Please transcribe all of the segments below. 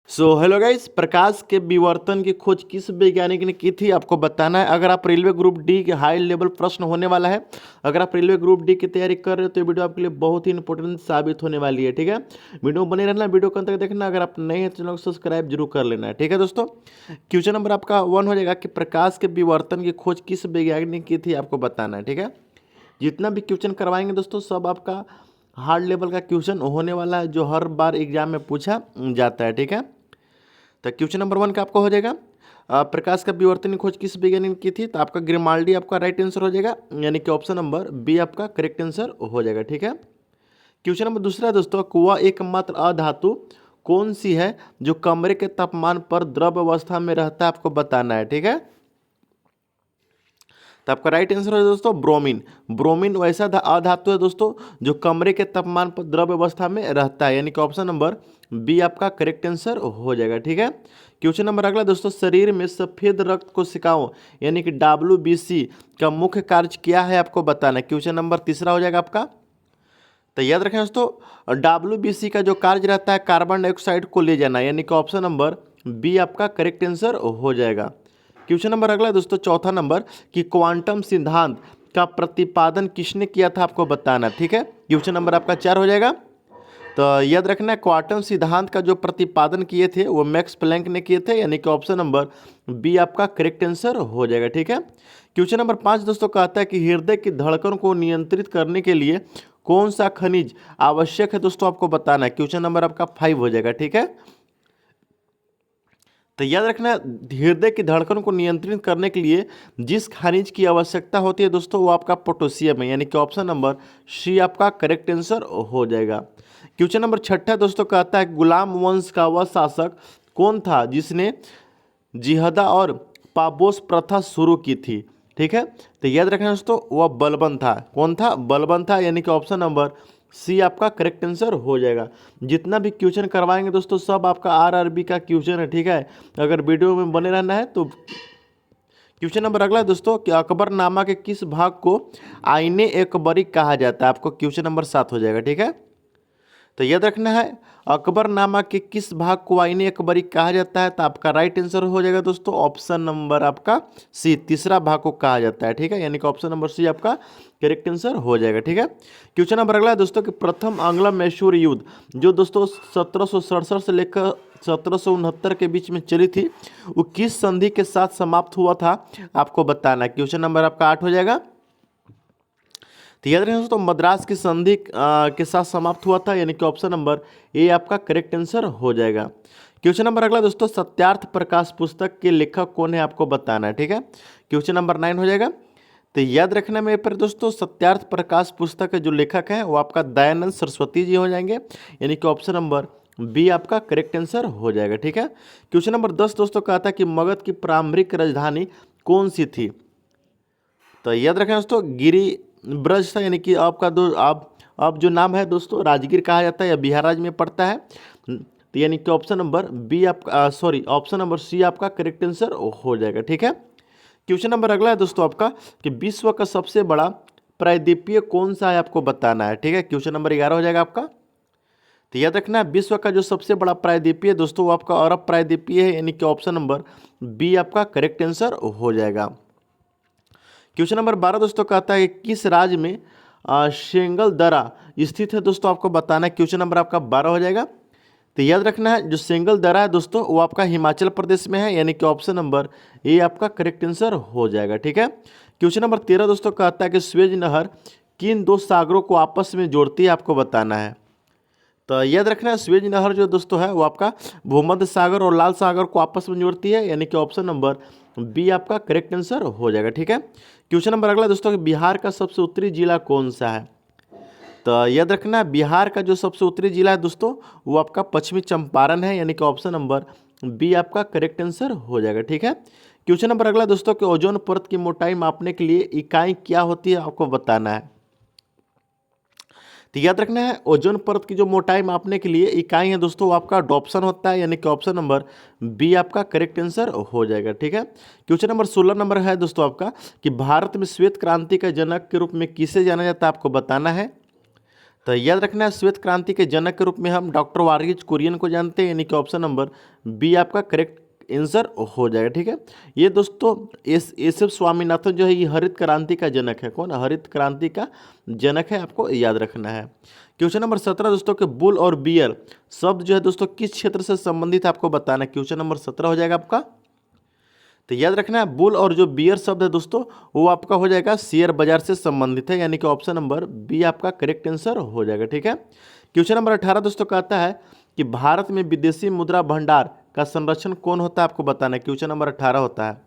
Hello guys, प्रकाश के विवर्तन की खोज किस वैज्ञानिक ने की थी आपको बताना है। अगर आप रेलवे ग्रुप डी के हाई लेवल प्रश्न होने वाला है, अगर आप रेलवे ग्रुप डी की तैयारी कर रहे हो तो ये वीडियो आपके लिए बहुत ही इंपॉर्टेंट साबित होने वाली है। ठीक है, वीडियो बने रहना, वीडियो को अंत तक देखना। अगर आप नए हैं तो चैनल को सब्सक्राइब जरूर कर लेना है। ठीक है दोस्तों, क्वेश्चन नंबर आपका 1 हो जाएगा कि प्रकाश के विवर्तन की खोज किस वैज्ञानिक ने की थी आपको बताना है। ठीक है, जितना भी क्वेश्चन करवाएंगे दोस्तों सब आपका हार्ड लेवल का क्वेश्चन होने वाला है, जो हर बार एग्जाम में पूछा जाता है। ठीक है, तो क्वेश्चन नंबर 1 का आपको हो जाएगा प्रकाश का विवर्तन की खोज किस वैज्ञानिक ने की थी। तो आपका ग्रिमाल्डी आपका राइट आंसर हो जाएगा, यानी कि ऑप्शन नंबर बी आपका करेक्ट आंसर हो जाएगा। ठीक है, क्वेश्चन नंबर दूसरा दोस्तों, वह एकमात्र अधातु कौन सी है जो कमरे के तापमान पर द्रव अवस्था में रहता है आपको बताना है। ठीक है, तो आपका राइट आंसर है दोस्तों ब्रोमीन। ब्रोमीन वैसा अधातु है दोस्तों जो कमरे के तापमान पर द्रव अवस्था में रहता है, यानी कि ऑप्शन नंबर बी आपका करेक्ट आंसर हो जाएगा। ठीक है, क्वेश्चन नंबर अगला दोस्तों, शरीर में सफेद रक्त को सिकाओ यानी कि WBC का मुख्य कार्य क्या है आपको बताना है। क्वेश्चन नंबर तीसरा हो जाएगा आपका। तो याद रखें दोस्तों, WBC का जो कार्य रहता है कार्बन डाइऑक्साइड को ले जाना, यानी कि ऑप्शन नंबर बी आपका करेक्ट आंसर हो जाएगा। क्वेश्चन नंबर अगला दोस्तों, चौथा नंबर कि क्वांटम सिद्धांत का प्रतिपादन किसने किया था आपको बताना। ठीक है, क्वेश्चन नंबर आपका 4 हो जाएगा। तो याद रखना है, क्वांटम सिद्धांत का जो प्रतिपादन किए थे वो मैक्स प्लैंक ने किए थे, यानी कि ऑप्शन नंबर बी आपका करेक्ट आंसर हो जाएगा। ठीक है, क्वेश्चन नंबर 5 दोस्तों कहता है कि हृदय की धड़कन को नियंत्रित करने के लिए कौन सा खनिज आवश्यक है दोस्तों आपको बताना है। क्वेश्चन नंबर आपका 5 हो जाएगा। ठीक है, तो याद रखना, हृदय की धड़कन को नियंत्रित करने के लिए जिस खनिज की आवश्यकता होती है दोस्तों वो आपका पोटेशियम है, यानी कि ऑप्शन नंबर सी आपका करेक्ट आंसर हो जाएगा। क्वेश्चन नंबर 6 दोस्तों कहता है गुलाम वंश का वह शासक कौन था जिसने जिहदा और पाबोस प्रथा शुरू की थी। ठीक है, तो याद रखना दोस्तों वह बलबन था। कौन था? बलबन था, यानी कि ऑप्शन नंबर सी आपका करेक्ट आंसर हो जाएगा। जितना भी क्वेश्चन करवाएंगे दोस्तों सब आपका RRB का क्वेश्चन है। ठीक है, अगर वीडियो में बने रहना है तो। क्वेश्चन नंबर अगला है दोस्तों कि अकबरनामा के किस भाग को आईने अकबरी कहा जाता है। आपको क्वेश्चन नंबर 7 हो जाएगा। ठीक है, तो याद रखना है अकबरनामा के किस भाग को आईने अकबरी कहा जाता है। तो आपका राइट आंसर हो जाएगा दोस्तों ऑप्शन नंबर आपका सी, तीसरा भाग को कहा जाता है। ठीक है, यानी कि ऑप्शन नंबर सी आपका करेक्ट आंसर हो जाएगा। ठीक है, क्वेश्चन नंबर अगला है दोस्तों कि प्रथम आंग्ल मैसूर युद्ध जो दोस्तों 1767 से लेकर 1769 के बीच में चली थी, वो किस संधि के साथ समाप्त हुआ था आपको बताना है। क्वेश्चन नंबर आपका 8 हो जाएगा। तो याद रखें दोस्तों मद्रास की संधि के साथ समाप्त हुआ था, यानी कि ऑप्शन नंबर ए आपका करेक्ट आंसर हो जाएगा। क्वेश्चन नंबर अगला दोस्तों, सत्यार्थ प्रकाश पुस्तक के लेखक कौन है आपको बताना है। ठीक है, क्वेश्चन नंबर 9 हो जाएगा। तो याद रखना मेरे पर दोस्तों सत्यार्थ प्रकाश पुस्तक के जो लेखक हैं वो आपका दयानंद सरस्वती जी हो जाएंगे, यानी कि ऑप्शन नंबर बी आपका करेक्ट आंसर हो जाएगा। ठीक है, क्वेश्चन नंबर 10 दोस्तों कहता है कि मगध की प्रारंभिक राजधानी कौन सी थी। तो याद रखें दोस्तों गिरी ब्रज था, यानी कि आपका दो आप जो नाम है दोस्तों राजगीर कहा जाता है या बिहार राज्य में पड़ता है। तो यानी कि ऑप्शन नंबर बी आपका ऑप्शन नंबर सी आपका करेक्ट आंसर हो जाएगा। ठीक है, क्वेश्चन नंबर अगला है दोस्तों आपका कि विश्व का सबसे बड़ा प्रायद्वीपीय कौन सा है आपको बताना है। ठीक है, क्वेश्चन नंबर 11 हो जाएगा आपका। तो याद रखना विश्व का जो सबसे बड़ा प्रायद्वीपीय है दोस्तों वो आपका अरब प्रायद्वीपीय है, यानी कि ऑप्शन नंबर बी आपका करेक्ट आंसर हो जाएगा। क्वेश्चन नंबर 12 दोस्तों कहता है कि किस राज्य में शेंगल दरा स्थित है दोस्तों आपको बताना है। क्वेश्चन नंबर आपका 12 हो जाएगा। तो याद रखना है जो सेंगल दरा है दोस्तों वो आपका हिमाचल प्रदेश में है, यानी कि ऑप्शन नंबर ए आपका करेक्ट आंसर हो जाएगा। ठीक है, क्वेश्चन नंबर 13 दोस्तों कहता है कि स्वेज नहर किन दो सागरों को आपस में जोड़ती है आपको बताना है। तो याद रखना है स्वेज नहर जो दोस्तों है वो आपका भूमध्य सागर और लाल सागर को आपस में जोड़ती है, यानी कि ऑप्शन नंबर बी आपका करेक्ट आंसर हो जाएगा। ठीक है, क्वेश्चन नंबर अगला दोस्तों कि बिहार का सबसे उत्तरी जिला कौन सा है। तो याद रखना बिहार का जो सबसे उत्तरी जिला है दोस्तों वो आपका पश्चिमी चंपारण है, यानी कि ऑप्शन नंबर बी आपका करेक्ट आंसर हो जाएगा। ठीक है, क्वेश्चन नंबर अगला दोस्तों कि ओजोन परत की मोटाई मापने के लिए इकाई क्या होती है आपको बताना है। तो याद रखना है ओजोन परत की जो मोटाई मापने के लिए इकाई है दोस्तों वो आपका डॉप्सन होता है, यानी कि ऑप्शन नंबर बी आपका करेक्ट आंसर हो जाएगा। ठीक है, क्वेश्चन नंबर 16 नंबर है दोस्तों आपका कि भारत में श्वेत क्रांति का जनक के रूप में किसे जाना जाता है आपको बताना है। तो याद रखना है श्वेत क्रांति के जनक के रूप में हम डॉक्टर वारगीज कुरियन को जानते हैं, यानी कि ऑप्शन नंबर बी आपका करेक्ट आंसर हो जाएगा। ठीक है, ये दोस्तों एस एफ स्वामीनाथन जो है ये हरित क्रांति का जनक है। कौन? हरित क्रांति का जनक है, आपको याद रखना है। क्वेश्चन नंबर 17 दोस्तों के बुल और बियर शब्द जो है दोस्तों किस क्षेत्र से संबंधित है आपको बताना है। क्वेश्चन नंबर 17 हो जाएगा आपका। तो याद रखना है बुल और जो बियर शब्द है दोस्तों वो आपका हो जाएगा शेयर बाजार से संबंधित है, यानी कि ऑप्शन नंबर बी आपका करेक्ट आंसर हो जाएगा। ठीक है, क्वेश्चन नंबर 18 दोस्तों कहता है कि भारत में विदेशी मुद्रा भंडार का संरक्षण कौन होता है आपको बताना है। क्वेश्चन नंबर 18 होता है।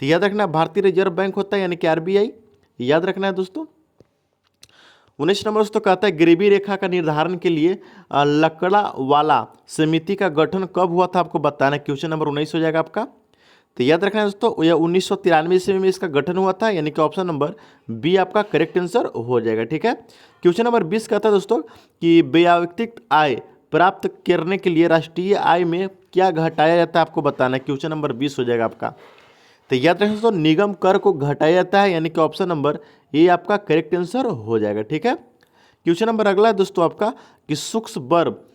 तो याद रखना है भारतीय रिजर्व बैंक होता है, यानी कि आरबीआई, याद रखना है दोस्तों। 19 नंबर दोस्तों कहता है गरीबी रेखा का निर्धारण के लिए लकड़ा वाला समिति का गठन कब हुआ था आपको बताना है। क्वेश्चन नंबर 19 हो जाएगा आपका। तो याद रखना है दोस्तों यह 1993 ईस्वी में इसका गठन हुआ था, यानी कि ऑप्शन नंबर बी आपका करेक्ट आंसर हो जाएगा। ठीक है, क्वेश्चन नंबर 20 कहता है दोस्तों कि व्यक्तिगत आय प्राप्त करने के लिए राष्ट्रीय आय में क्या घटाया जाता है आपको बताना है। क्वेश्चन नंबर 20 हो जाएगा आपका। तो याद रखना दोस्तों निगम कर को घटाया जाता है, यानी कि ऑप्शन नंबर ए आपका करेक्ट आंसर हो जाएगा। ठीक है, क्वेश्चन नंबर अगला है दोस्तों आपका कि सूक्ष्म वर्ब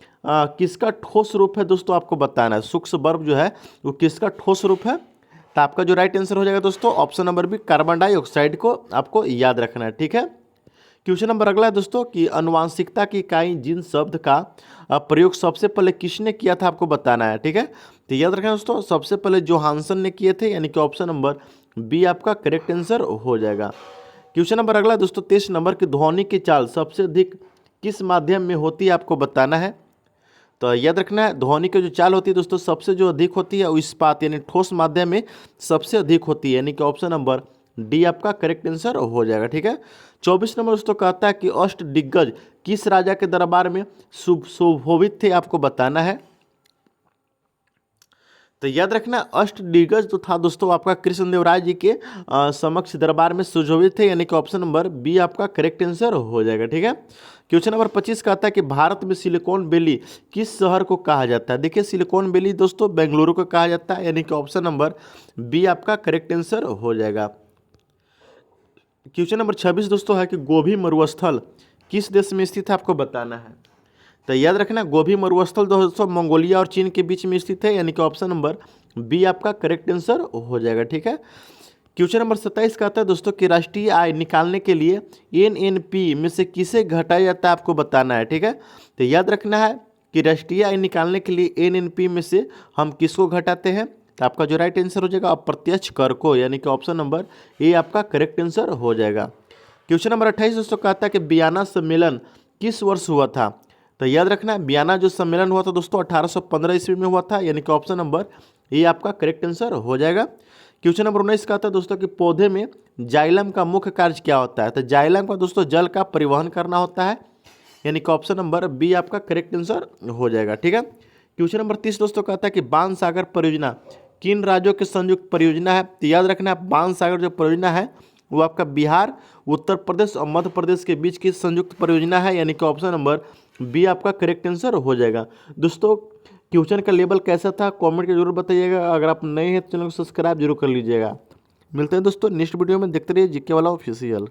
किसका ठोस रूप है दोस्तों आपको बताना है। सूक्ष्म वर्ब जो है वो किसका ठोस रूप है। तो आपका जो राइट आंसर हो जाएगा दोस्तों option number B carbon dioxide को आपको याद रखना है। ठीक है, क्वेश्चन नंबर अगला है दोस्तों कि अनुवांशिकता की इकाई जीन शब्द का प्रयोग सबसे पहले किसने किया था आपको बताना है। ठीक है, तो याद रखना दोस्तों सबसे पहले जोहानसन ने किए थे, यानी कि ऑप्शन नंबर बी आपका करेक्ट आंसर हो जाएगा। क्वेश्चन नंबर अगला दोस्तों 23 नंबर की ध्वनि की चाल सबसे अधिक किस माध्यम में होती है आपको बताना है। तो याद रखना है ध्वनि की जो चाल होती है दोस्तों सबसे जो अधिक होती है वो इस्पात यानी ठोस माध्यम में सबसे अधिक होती है, यानी कि ऑप्शन नंबर डी आपका करेक्ट आंसर हो जाएगा। ठीक है, 24 नंबर दोस्तों कहता है कि अष्ट दिग्गज किस राजा के दरबार में सुशोभित थे आपको बताना है। तो याद रखना अष्ट दिग्गज जो था दोस्तों आपका कृष्णदेवराय जी के समक्ष दरबार में सुशोभित थे, यानी कि ऑप्शन नंबर बी आपका करेक्ट आंसर हो जाएगा। ठीक है, क्वेश्चन नंबर 25 कहता है कि भारत में सिलिकॉन वैली किस शहर को कहा जाता है। देखिए सिलिकॉन वैली दोस्तों बेंगलुरु को कहा जाता है, यानी कि ऑप्शन नंबर बी आपका करेक्ट आंसर हो जाएगा। क्वेश्चन नंबर 26 दोस्तों है कि गोभी मरुस्थल किस देश में स्थित है आपको बताना है। तो याद रखना गोभी मरुस्थल दोस्तों मंगोलिया और चीन के बीच में स्थित है, यानी कि ऑप्शन नंबर बी आपका करेक्ट आंसर हो जाएगा। ठीक है, क्वेश्चन नंबर 27 कहता है दोस्तों कि राष्ट्रीय आय निकालने के लिए एनएनपी में से किसे घटाया जाता है आपको बताना है। ठीक है, तो याद रखना है कि राष्ट्रीय आय निकालने के लिए एनएनपी में से हम किसको घटाते हैं। तो आपका जो राइट आंसर हो जाएगा अप्रत्यक्ष कर को, यानी कि ऑप्शन नंबर ए आपका करेक्ट आंसर हो जाएगा। क्वेश्चन नंबर 28 दोस्तों कहता है कि वियना सम्मेलन किस वर्ष हुआ था। तो याद रखना वियना जो सम्मेलन हुआ था दोस्तों 1815 ईस्वी में हुआ था, यानी कि ऑप्शन नंबर ए आपका करेक्ट आंसर हो जाएगा। क्वेश्चन नंबर 19 का था दोस्तों कि पौधे में जाइलम का मुख्य कार्य क्या होता है। तो जाइलम का दोस्तों जल का परिवहन करना होता है, यानी कि ऑप्शन नंबर बी आपका करेक्ट आंसर हो जाएगा। ठीक है, क्वेश्चन नंबर 30 दोस्तों कहता है कि बाण सागर परियोजना किन राज्यों की संयुक्त परियोजना है। तो याद रखना बाण सागर जो परियोजना है वो आपका बिहार, उत्तर प्रदेश और मध्य प्रदेश के बीच की संयुक्त परियोजना है, यानी कि ऑप्शन नंबर बी आपका करेक्ट आंसर हो जाएगा। दोस्तों क्वेश्चन का लेवल कैसा था कमेंट के जरूर बताइएगा। अगर आप नए हैं तो चैनल को सब्सक्राइब जरूर कर लीजिएगा। मिलते हैं दोस्तों नेक्स्ट वीडियो में, देखते रहिए जीके वाला ऑफिशियल।